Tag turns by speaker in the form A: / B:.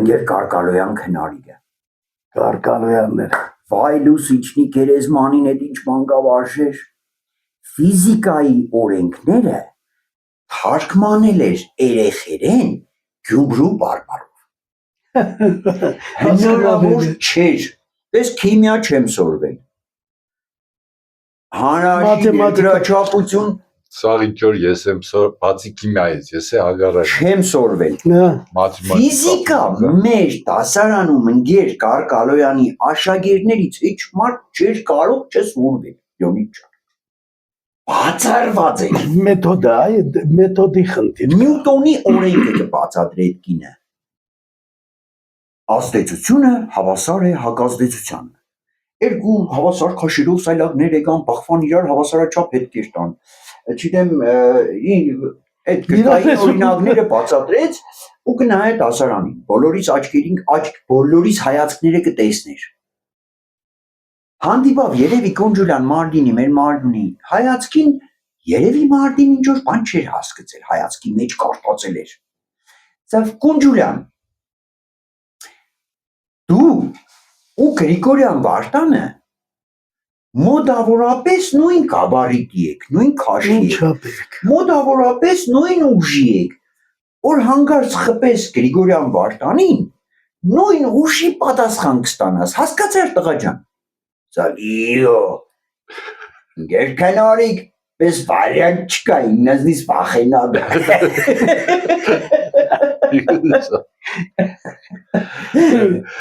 A: Ընկեր Կարկալոյան քնարիգը։
B: Կարկալոյանները։
A: Վայ լուսիչնի գերեզմանին էդ ինչ մանկավարժեր։ Ֆիզիկայի օրենքները թարգմանել էր երեխերեն Գյումրու բարբարով։ Հնարավոր չէր։ Ես քիմիա չեմ սորվել։ Հանրաշի գրաչափություն
C: Սաղ ինչ որ ես եմ բացի քիմիայից, ես է հագարակ
A: չեմ սորվել։ Ֆիզիկա մեր դասարանում ընկեր Կարկալոյանի աշակերտներից ոչ մարդ չէր կարող չսորվել։ Յոնիչ։ Բացառված է։
B: Մեթոդը, մեթոդի խնդիր։
A: Նյուտոնի օրենքը կբացատրի այդ կինը։ Ազդեցությունը հավասար է հակազդեցությանը։ Երկու հավասար քաշերով սայլակներ եկան, բախվան իրար հավասարաչափ հետքեր տան։ Չգիտեմ, այդ գրքային օրինակները բացատրեց ու գնայ դասարանին։ Բոլորիս աչքերին բոլորիս հայացքները կտեսներ։ Հանդիպավ երևի Կոնջուլյան Մարտինի մեր Մարտինի հայացքին երևի Մարտին ինչ որ բան չէր հասկացել, հայացքի մեջ կարտացել էր։ Սա Կոնջուլյան դու ու Գրիգորյան Վարդանը մոտավորապես նույն գաբարիտի եք, նույն քաշի եք, մոտավորապես նույն ուժի եք, որ հանգարց խպես Գրիգորյան Վարդանին, նույն ուժի պատասխան կստանաս, հասկացար տղա ջան։ Սա իո, գերքանարիկ, պես վարյանտ չկա, իննազնիս վախենակ։